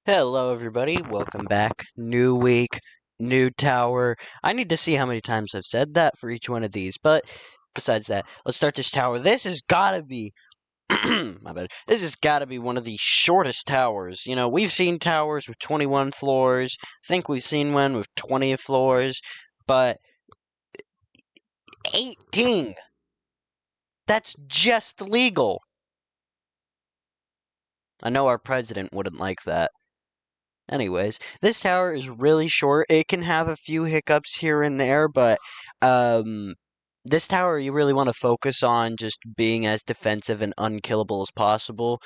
Hello, everybody. Welcome back. New week, new tower. I need to see how many times I've said that for each one of these, but besides that, let's start this tower. This has gotta be. My bad. This has gotta be one of the shortest towers. You know, we've seen towers with 21 floors. I think we've seen one with 20 floors, but 18! That's just legal. I know our president wouldn't like that. Anyways, this tower is really short. It can have a few hiccups here and there, but um, this tower you really want to focus on just being as defensive and unkillable as possible.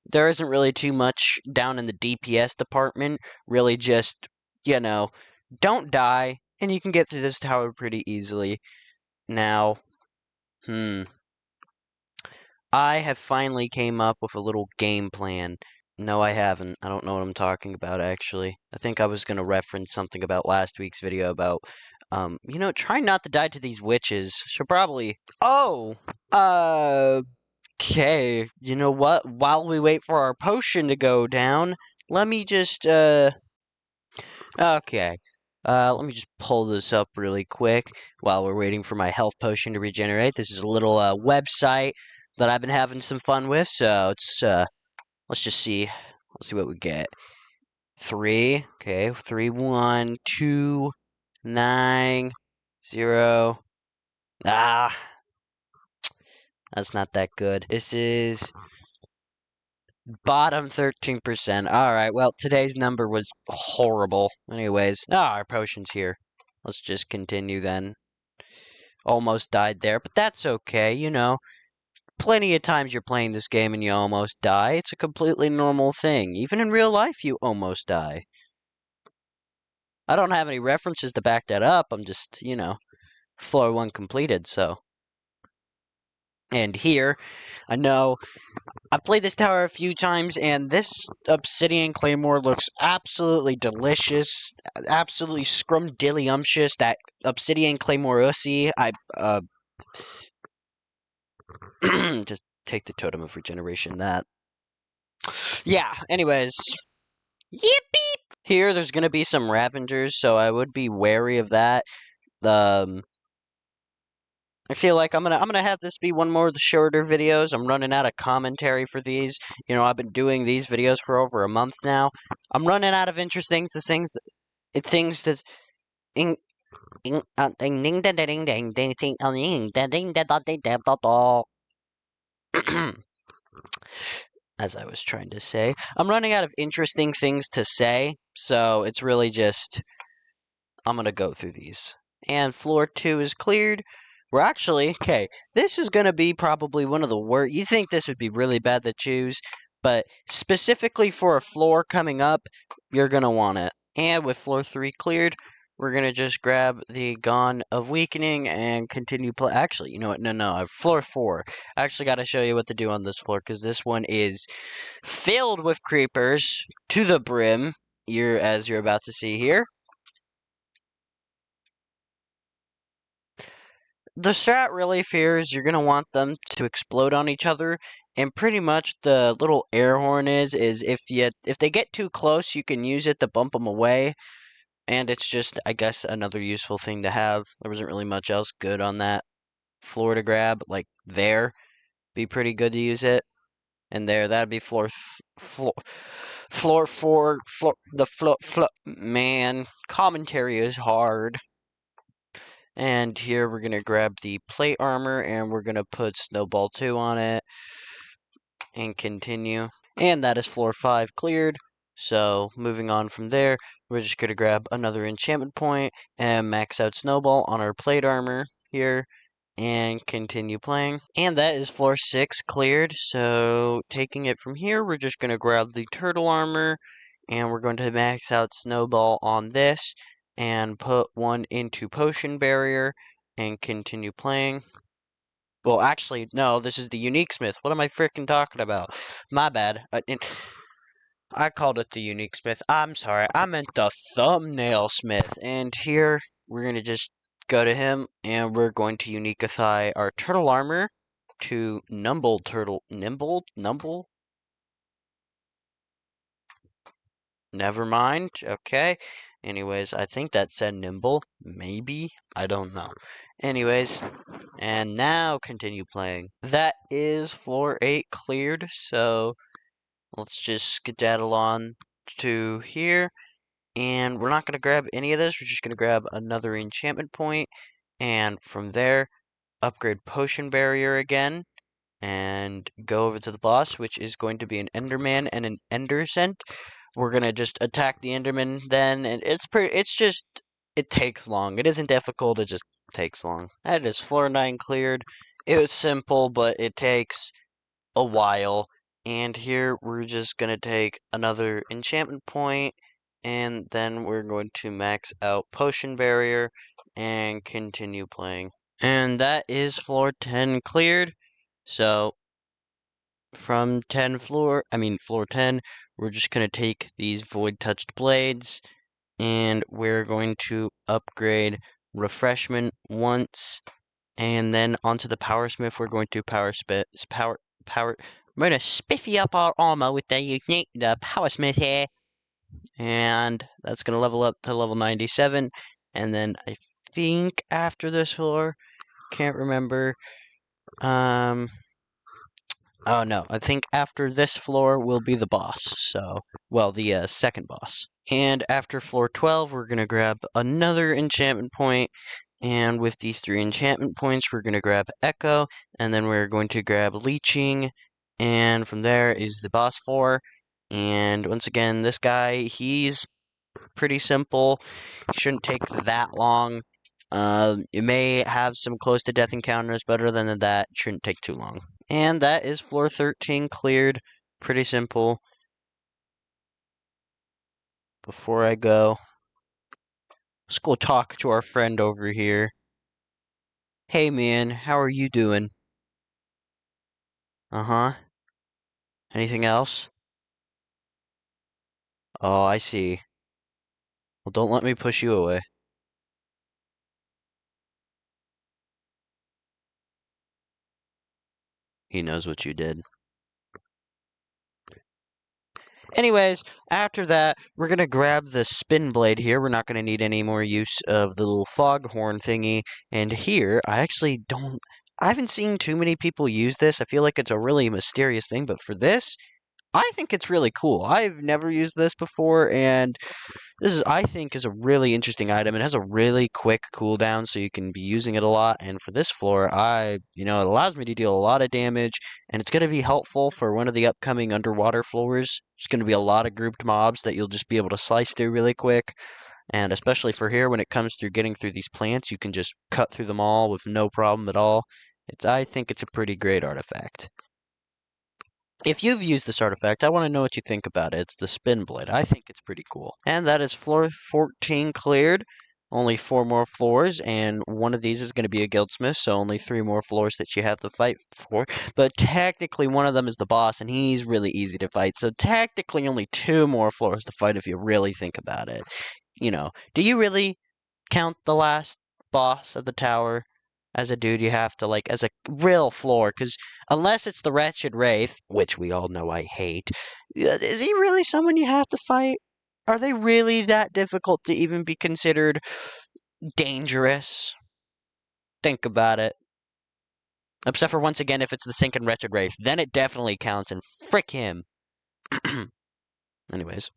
There isn't really too much down in the DPS department. Really just, you know, don't die, and you can get through this tower pretty easily. Now, I have finally came up with a little game plan. No, I haven't. I don't know what I'm talking about, actually. I think I was going to reference something about last week's video about, try not to die to these witches. Should probably... Oh! Okay. You know what? While we wait for our potion to go down, let me just, Okay. Let me just pull this up really quick while we're waiting for my health potion to regenerate. This is a little website that I've been having some fun with, so let's just see. Let's see what we get. 3, okay, 3, 1, 2, 9, 0. Ah, that's not that good. This is bottom 13%. Alright, well, today's number was horrible. Anyways, our potion's here. Let's just continue then. Almost died there, but that's okay, you know. Plenty of times you're playing this game and you almost die. It's a completely normal thing. Even in real life, you almost die. I don't have any references to back that up. I'm just, floor 1 completed, so. And here, I know I've played this tower a few times, and this obsidian claymore looks absolutely delicious, absolutely scrumdiddlyumptious. That obsidian claymore ussy, just take the totem of regeneration. That, yeah. Anyways, yippee! Here, there's gonna be some Ravengers, so I would be wary of that. I feel like I'm gonna have this be one more of the shorter videos. I'm running out of commentary for these. You know, I've been doing these videos for over a month now. I'm running out of interesting things that in ding ding ding ding ding ding ding ding ding ding ding. As I was trying to say, I'm running out of interesting things to say, so it's really just I'm gonna go through these. And floor 2 is cleared. We're actually, okay, this is gonna be probably one of the worst. You think this would be really bad to choose, but specifically for a floor coming up, you're gonna want it. And with floor 3 cleared, we're gonna just grab the Gone of Weakening and continue play. Actually, you know what? No, I have floor 4. I actually gotta show you what to do on this floor, because this one is filled with creepers to the brim. As you're about to see here. The strat really fears you're gonna want them to explode on each other, and pretty much the little air horn is if they get too close, you can use it to bump them away, and it's just I guess another useful thing to have. There wasn't really much else good on that floor to grab. Like there, be pretty good to use it, and there that'd be floor 4. Man, commentary is hard. And here we're going to grab the plate armor and we're going to put Snowball 2 on it and continue. And that is floor 5 cleared. So moving on from there, we're just going to grab another enchantment point and max out Snowball on our plate armor here and continue playing. And that is floor 6 cleared. So taking it from here, we're just going to grab the turtle armor and we're going to max out Snowball on this and put one into Potion Barrier and continue playing. Well, actually, no, this is the Unique Smith. What am I freaking talking about? My bad. I called it the Unique Smith. I'm sorry. I meant the Thumbnail Smith. And here, we're going to just go to him, and we're going to uniquify our turtle armor to Numble Turtle. Nimble? Numble? Never mind. Okay. Anyways, I think that said nimble. Maybe. I don't know. Anyways, and now continue playing. That is floor 8 cleared, so let's just skedaddle on to here. And we're not going to grab any of this. We're just going to grab another enchantment point. And from there, upgrade potion barrier again. And go over to the boss, which is going to be an Enderman and an Enderscent. We're gonna just attack the Enderman then, and it takes long. It isn't difficult, it just takes long. That is floor 9 cleared. It was simple, but it takes a while. And here we're just gonna take another enchantment point, and then we're going to max out potion barrier and continue playing. And that is floor 10 cleared. So from floor 10, we're just going to take these void touched blades and we're going to upgrade refreshment once, and then onto the powersmith we're going to we're going to spiffy up our armor with the powersmith here, and that's going to level up to level 97. And then I think after this floor, can't remember, oh no, I think after this floor will be the boss, so, well, the second boss. And after floor 12, we're going to grab another enchantment point, and with these 3 enchantment points, we're going to grab Echo, and then we're going to grab Leeching, and from there is the boss 4. And once again, this guy, he's pretty simple. He shouldn't take that long. It may have some close to death encounters, but other than that, it shouldn't take too long. And that is floor 13 cleared. Pretty simple. Before I go, let's go talk to our friend over here. Hey man, how are you doing? Uh-huh. Anything else? Oh, I see. Well, don't let me push you away. He knows what you did. Anyways, after that, we're going to grab the spin blade here. We're not going to need any more use of the little foghorn thingy. And here, I haven't seen too many people use this. I feel like it's a really mysterious thing, but for this, I think it's really cool. I've never used this before, and I think, is a really interesting item. It has a really quick cooldown, so you can be using it a lot. And for this floor, it allows me to deal a lot of damage, and it's going to be helpful for one of the upcoming underwater floors. There's going to be a lot of grouped mobs that you'll just be able to slice through really quick. And especially for here, when it comes through getting through these plants, you can just cut through them all with no problem at all. I think it's a pretty great artifact. If you've used this artifact, I want to know what you think about it. It's the spin blade. I think it's pretty cool. And that is floor 14 cleared. Only 4 more floors, and one of these is going to be a guildsmith, so only 3 more floors that you have to fight for. But technically, one of them is the boss, and he's really easy to fight. So technically, only 2 more floors to fight if you really think about it. Do you really count the last boss of the tower as a dude you have to, like, as a real floor? Because unless it's the Wretched Wraith, which we all know I hate, is he really someone you have to fight? Are they really that difficult to even be considered dangerous? Think about it. Except for, once again, if it's the Thinking Wretched Wraith, then it definitely counts, and frick him. Anyways.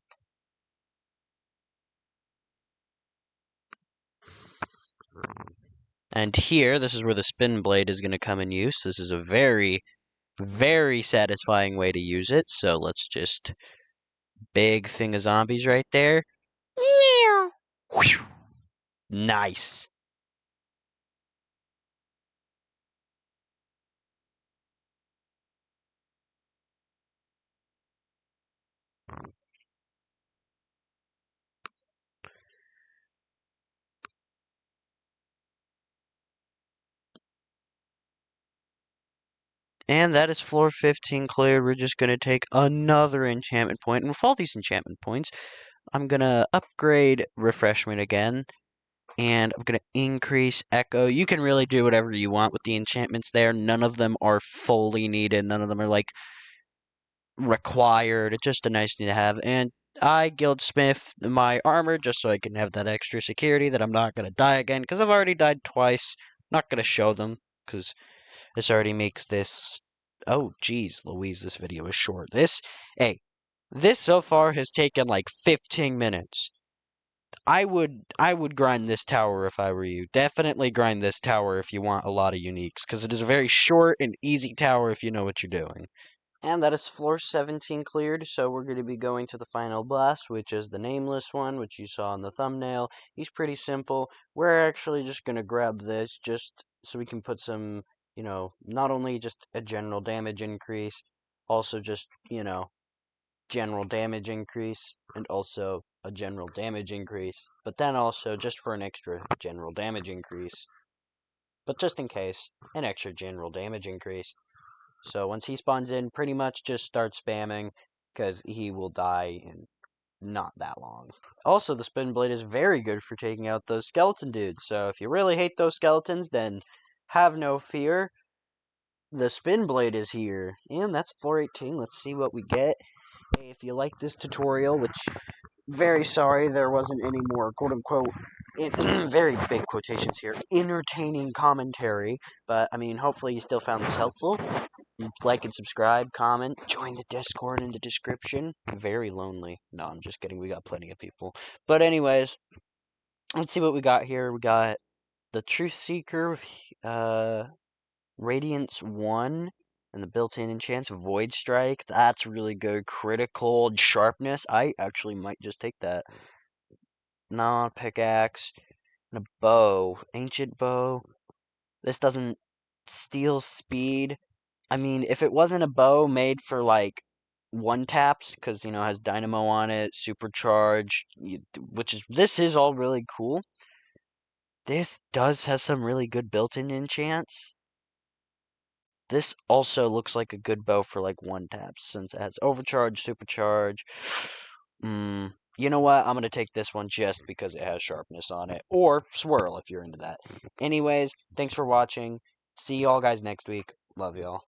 And here, this is where the spin blade is going to come in use. This is a very, very satisfying way to use it. So let's just big thing of zombies right there. Nice. And that is floor 15 cleared. We're just going to take another enchantment point. And with all these enchantment points, I'm going to upgrade refreshment again. And I'm going to increase echo. You can really do whatever you want with the enchantments there. None of them are fully needed. None of them are, like, required. It's just a nice thing to have. And I guildsmith my armor just so I can have that extra security that I'm not gonna die again, because I've already died twice. Not gonna show them, because this already makes this. Oh, geez, Louise, this video is short. This so far has taken like 15 minutes. I would grind this tower if I were you. Definitely grind this tower if you want a lot of uniques, because it is a very short and easy tower if you know what you're doing. And that is floor 17 cleared, so we're going to be going to the final boss, which is the nameless one, which you saw in the thumbnail. He's pretty simple. We're actually just going to grab this just so we can put some, not only just a general damage increase, also just, general damage increase, and also a general damage increase, but then also just for an extra general damage increase. But just in case, an extra general damage increase. So once he spawns in, pretty much just start spamming, because he will die in not that long. Also, the spin blade is very good for taking out those skeleton dudes, so if you really hate those skeletons, then have no fear. The spin blade is here, and that's floor 18. Let's see what we get. Hey, if you like this tutorial, which, very sorry there wasn't any more quote-unquote, very big quotations here, entertaining commentary, but, I mean, hopefully you still found this helpful. Like and subscribe, comment, join the Discord in the description. Very lonely. No, I'm just kidding. We got plenty of people. But anyways, let's see what we got here. We got the Truth Seeker, Radiance 1, and the built-in enchants, Void Strike. That's really good. Critical Sharpness. I actually might just take that. Pickaxe, and a bow. Ancient bow. This doesn't steal speed. I mean, if it wasn't a bow made for like one taps, because it has dynamo on it, supercharge, this is all really cool. This does has some really good built-in enchants. This also looks like a good bow for like one taps, since it has overcharge, supercharge. You know what? I'm gonna take this one just because it has sharpness on it, or swirl if you're into that. Anyways, thanks for watching. See y'all guys next week. Love y'all.